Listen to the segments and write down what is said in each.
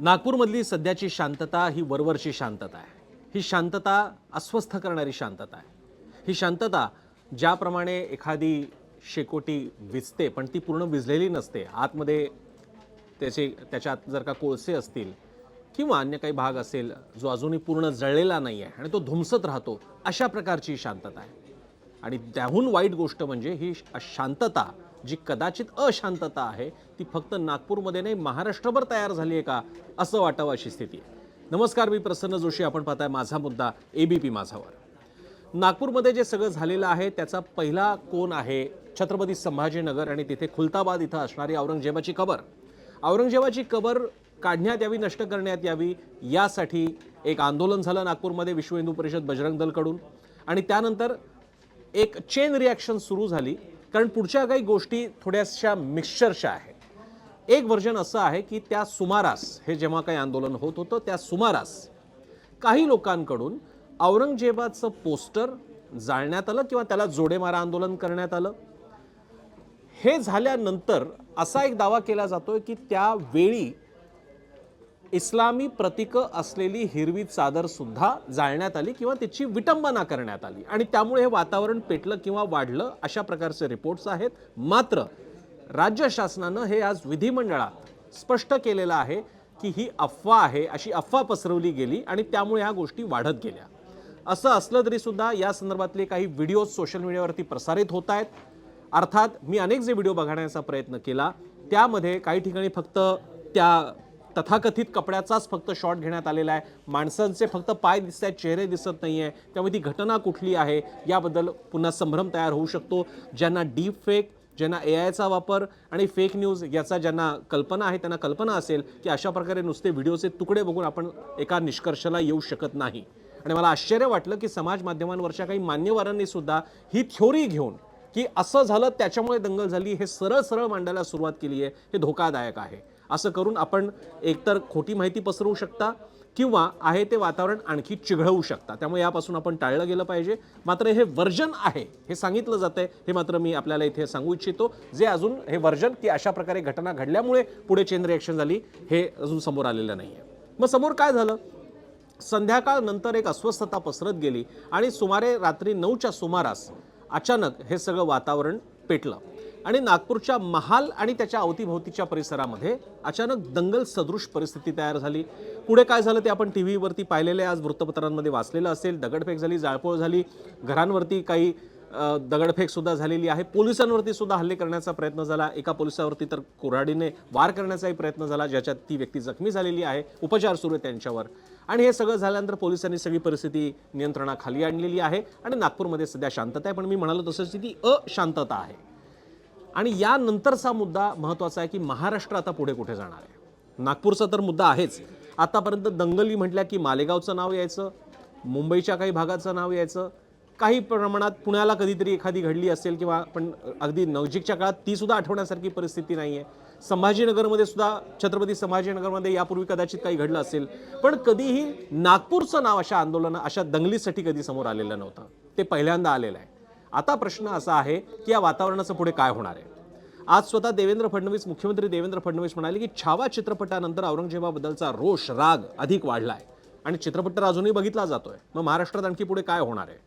नागपूरमधली सध्याची शांतता ही वरवरची शांतता आहे. ही शांतता अस्वस्थ करणारी शांतता आहे. ही शांतता ज्याप्रमाणे एखादी शेकोटी विझते पण ती पूर्ण विझलेली नसते, आतमध्ये त्याच्यात जर का कोळसे असतील किंवा अन्य काही भाग असेल जो अजूनही पूर्ण जळलेला नाही आहे आणि तो धुमसत राहतो, अशा प्रकारची शांतता आहे. आणि त्याहून वाईट गोष्ट म्हणजे ही शांतता जी कदाचित अशांतता आहे ती फक्त नागपूरमध्ये नाही महाराष्ट्रभर तयार झाली आहे का असं वाटावं अशी स्थिती आहे. नमस्कार, मी प्रसन्न जोशी. आपण पाहताय माझा मुद्दा ABP माझावर. नागपूरमध्ये जे सगळं झालेलं आहे त्याचा पहिला कोण आहे छत्रपती संभाजीनगर आणि तिथे खुलताबाद इथं असणारी औरंगजेबाची कबर. औरंगजेबाची कबर काढण्यात यावी, नष्ट करण्यात यावी यासाठी एक आंदोलन झालं नागपूरमध्ये विश्व हिंदू परिषद बजरंग दलकडून. आणि त्यानंतर एक चेन रिॲक्शन सुरू झाली, कारण पुढच्या काही गोष्टी थोड्याशा मिक्सचरच्या आहेत. एक व्हर्जन असं आहे की त्या सुमारास हे जेव्हा काही आंदोलन होत होतं त्या सुमारास काही लोकांकडून औरंगजेबाचं पोस्टर जाळण्यात आलं किंवा त्याला जोडेमारा आंदोलन करण्यात आलं. हे झाल्यानंतर असा एक दावा केला जातोय की त्यावेळी इस्लामी प्रतीकं असलेली हिरवी चादर सुद्धा जाळण्यात आली किंवा त्याची विटंबना करण्यात आली आणि त्यामुळे हे वातावरण पेटलं किंवा वाढलं, अशा प्रकारचे रिपोर्ट्स आहेत. मात्र राज्य शासनानं हे आज विधिमंडळात स्पष्ट केलेलं आहे की ही अफवा आहे, अशी अफवा पसरवली गेली आणि त्यामुळे ह्या गोष्टी वाढत गेल्या. असं असलं तरी सुद्धा या संदर्भातले काही व्हिडिओ सोशल मीडियावरती प्रसारित होत आहेत. अर्थात मी अनेक जे व्हिडिओ बघण्याचा प्रयत्न केला त्यामध्ये काही ठिकाणी फक्त त्या तथाकथित कपड्याचाच फक्त शॉट घेण्यात आलेला आहे. माणसांचे फक्त पाय दिसत आहेत, चेहरे दिसत नाही आहे. त्यामुळे ती घटना कुठली आहे याबद्दल पुन्हा संभ्रम तयार होऊ शकतो. ज्यांना डीप फेक, ज्यांना AIचा वापर आणि फेक न्यूज याचा ज्यांना कल्पना आहे त्यांना कल्पना असेल की अशा प्रकारे नुसते व्हिडिओचे तुकडे बघून आपण एका निष्कर्षाला येऊ शकत नाही. आणि मला आश्चर्य वाटलं की समाज माध्यमांवरच्या काही मान्यवरांनी सुद्धा ही थ्योरी घेऊन की असं झालं त्याच्यामुळे दंगल झाली हे सरळ सरळ मांडायला सुरुवात केली आहे. हे धोकादायक आहे. असं करून आपण एकतर खोटी माहिती पसरवू शकता किंवा आहे ते वातावरण आणखी चिघळवू शकता. त्यामुळे यापासून आपण टाळलं गेलं पाहिजे. मात्र हे वर्जन आहे हे सांगितलं जातंय, हे मात्र मी आपल्याला इथे सांगू इच्छितो. जे अजून हे वर्जन की अशा प्रकारे घटना घडल्यामुळे पुढे चेन रिॲक्शन झाली हे अजून समोर आलेलं नाही आहे. मग समोर काय झालं? संध्याकाळ नंतर एक अस्वस्थता पसरत गेली आणि सुमारे रात्री 9च्या सुमारास अचानक हे सगळं वातावरण पेटलं आणि नागपूरच्या महाल आणि त्याच्या अवतीभोवतीच्या परिसरामध्ये अचानक दंगल सदृश परिस्थिती तयार झाली. पुढे काय झालं ते आपण टीव्हीवरती पाहिलेलं आहे, आज वृत्तपत्रांमध्ये वाचलेलं असेल. दगडफेक झाली, जाळपोळ झाली, घरांवरती काही दगडफेक सुद्धा झालेली आहे. पोलिसांवरती सुद्धा हल्ले करण्याचा प्रयत्न झाला. एका पोलिसावरती तर कुऱ्हाडीने वार करण्याचाही प्रयत्न झाला, ज्याच्यात ती व्यक्ती जखमी झालेली आहे. उपचार सुरू आहेत त्यांच्यावर. आणि हे सगळं झाल्यानंतर पोलिसांनी सगळी परिस्थिती नियंत्रणाखाली आणलेली आहे आणि नागपूरमध्ये सध्या शांतता आहे. पण मी म्हणालो तसंच ती अशांतता आहे. आणि यानंतरचा मुद्दा महत्त्वाचा आहे की महाराष्ट्र आता पुढे कुठे जाणार आहे. नागपूरचा तर मुद्दा आहेच. आतापर्यंत दंगली म्हटल्या की मालेगावचं नाव यायचं, मुंबईच्या काही भागाचं नाव यायचं, काही प्रमाणात पुण्याला कधीतरी एखादी घडली असेल किंवा पण अगदी नजीकच्या काळात ती सुद्धा आठवण्यासारखी परिस्थिती नाही आहे. संभाजीनगरमध्ये सुद्धा, छत्रपती संभाजीनगरमध्ये यापूर्वी कदाचित काही घडलं असेल, पण कधीही नागपूरचं नाव अशा आंदोलन, अशा दंगलीसाठी कधी समोर आलेलं नव्हतं. ते पहिल्यांदा आलेलं आहे. आता प्रश्न असा आहे की या वातावरणाचं पुढे काय होणार आहे. आज स्वतः देवेंद्र फडणवीस, मुख्यमंत्री देवेंद्र फडणवीस म्हणाले की छावा चित्रपटानंतर औरंगजेबाबद्दलचा रोष, राग अधिक वाढला आहे आणि चित्रपट तर अजूनही बघितला जातोय. मग महाराष्ट्रात आणखी पुढे काय होणार आहे?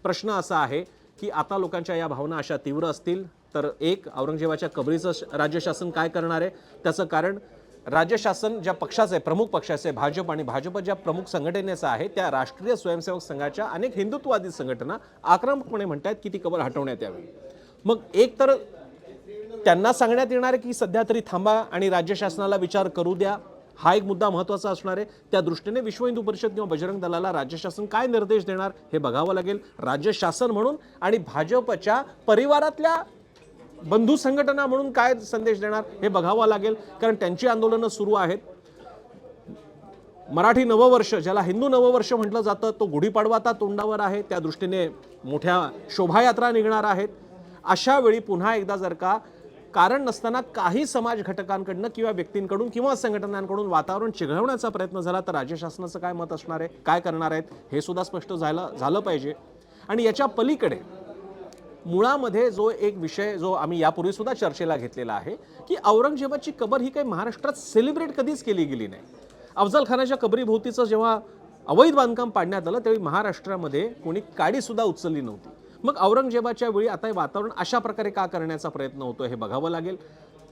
प्रश्न असा आहे की आता लोकांच्या या भावना अशा तीव्र असतील तर एक औरंगजेबाच्या कबरीचं राज्य शासन काय करणार आहे? त्याचं कारण राज्य शासन ज्या पक्षाचं आहे, प्रमुख पक्षाचे भाजप, आणि भाजप ज्या प्रमुख संघटनेचा आहे त्या राष्ट्रीय स्वयंसेवक संघाच्या अनेक हिंदुत्ववादी संघटना आक्रमकपणे म्हणतात की ती कबर हटवण्यात यावी. मग एक तर त्यांना सांगण्यात येणार आहे की सध्या तरी थांबा आणि राज्य शासनाला विचार करू द्या, हा एक मुद्दा महत्त्वाचा असणार आहे. त्या दृष्टीने विश्व हिंदू परिषद किंवा बजरंग दलाला राज्य शासन काय निर्देश देणार हे बघावं लागेल. राज्य शासन म्हणून आणि भाजपच्या परिवारातल्या बंधू संघटना म्हणून काय संदेश देणार हे बघावं लागेल, कारण त्यांची आंदोलनं सुरू आहेत. मराठी नववर्ष, ज्याला हिंदू नववर्ष म्हटलं जातं, तो गुढीपाडवा आता तोंडावर आहे. त्या दृष्टीने मोठ्या शोभायात्रा निघणार आहेत. अशा वेळी पुन्हा एकदा जर का कारण नसताना काही समाज घटकांकडनं किंवा व्यक्तींकडून किंवा संघटनांकडून वातावरण चिघळवण्याचा प्रयत्न झाला तर राज्य शासनाचं काय मत असणार आहे, काय करणार आहेत हे सुद्धा स्पष्ट झालं पाहिजे. आणि याच्या पलीकडे मुळामध्ये जो एक विषय जो आम्ही यापूर्वी सुद्धा चर्चेला घेतलेला आहे की औरंगजेबाची कबर ही काही महाराष्ट्रात सेलिब्रेट कधीच केली गेली नाही. अफजल खानाच्या कबरीभोवतीचं जेव्हा अवैध बांधकाम पाडण्यात आलं त्यावेळी महाराष्ट्रामध्ये कोणी काडीसुद्धा उचलली नव्हती. मग औरंगजेबाच्या वेळी आता हे वातावरण अशा प्रकारे का करण्याचा प्रयत्न होतो हे बघावं लागेल.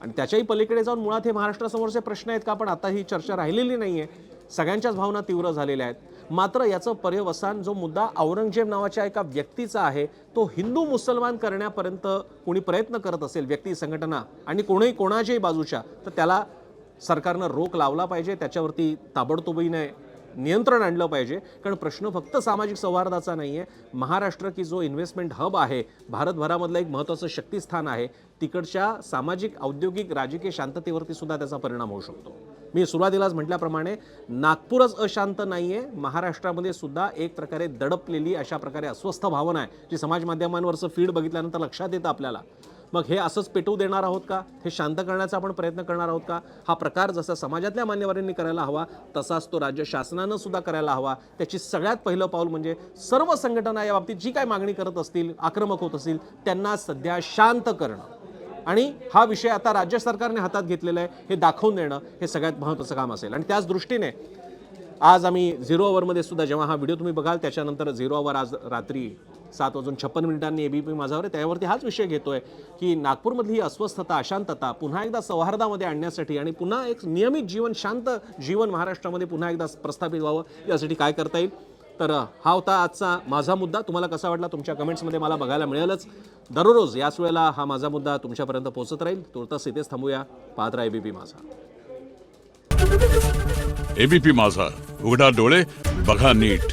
आणि त्याच्याही पलीकडे जाऊन मुळात हे महाराष्ट्रासमोरचे प्रश्न आहेत का, पण आता ही चर्चा राहिलेली नाही आहे. सगळ्यांच्याच भावना तीव्र झालेल्या आहेत. मात्र याचं पर्यवसान जो मुद्दा औरंगजेब नावाच्या एका व्यक्तीचा आहे तो हिंदू मुसलमान करण्यापर्यंत कोणी प्रयत्न करत असेल, व्यक्ती, संघटना आणि कोणीही कोणाच्याही बाजूच्या, तर त्याला सरकारनं रोख लावला पाहिजे, त्याच्यावरती ताबडतोबीने नियंत्रण आणलं पाहिजे. कारण प्रश्न फक्त सामाजिक सौहार्दाचा नाही आहे. महाराष्ट्र की जो इन्व्हेस्टमेंट हब आहे, भारतभरामधलं एक महत्त्वाचं शक्तिस्थान आहे, तिकडच्या सामाजिक, औद्योगिक, राजकीय शांततेवरती सुद्धा त्याचा परिणाम होऊ शकतो. मी सुरुवातीलाच म्हटल्याप्रमाणे नागपूरच अशांत नाही आहे, महाराष्ट्रामध्ये सुद्धा एक प्रकारे दडपलेली अशा प्रकारे अस्वस्थ भावना आहे जी समाज माध्यमांवरचं फीड बघितल्यानंतर लक्षात येतं आपल्याला. मग हे असंच पेटवू देणार आहोत का, हे शांत करण्याचा आपण प्रयत्न करणार आहोत का? हा प्रकार जसा समाजातल्या मान्यवरांनी करायला हवा तसाच तो राज्य शासनानं सुद्धा करायला हवा. त्याची सगळ्यात पहिलं पाऊल म्हणजे सर्व संघटना या बाबतीत जी काय मागणी करत असतील, आक्रमक होत असतील, त्यांना सध्या शांत करणं आणि हा विषय आता राज्य सरकारने हातात घेतलेला आहे हे दाखवून देणं हे सगळ्यात महत्त्वाचं काम असेल. आणि त्याच दृष्टीने आज आम्ही 0 अवरमध्ये सुद्धा जेव्हा हा व्हिडिओ तुम्ही बघाल त्याच्यानंतर 0 अवर आज रात्री 7:56 ABP माझावर आहे त्यावरती हाच विषय घेतोय की नागपूरमधली ही अस्वस्थता, अशांतता पुन्हा एकदा सौहार्दामध्ये आणण्यासाठी आणि पुन्हा एक नियमित जीवन, शांत जीवन महाराष्ट्रामध्ये पुन्हा एकदा प्रस्थापित व्हावं यासाठी काय करता येईल. तर हा होता आजचा माझा मुद्दा. तुम्हाला कसा वाटला तुमच्या कमेंट्समध्ये मला बघायला मिळेलच. दररोज याच वेळेला हा माझा मुद्दा तुमच्यापर्यंत पोहोचत राहील. तुर्तास इथेच थांबूया. पाहत राहा ABP माझा. ABP माझा, उघडा डोळे बघा नीट.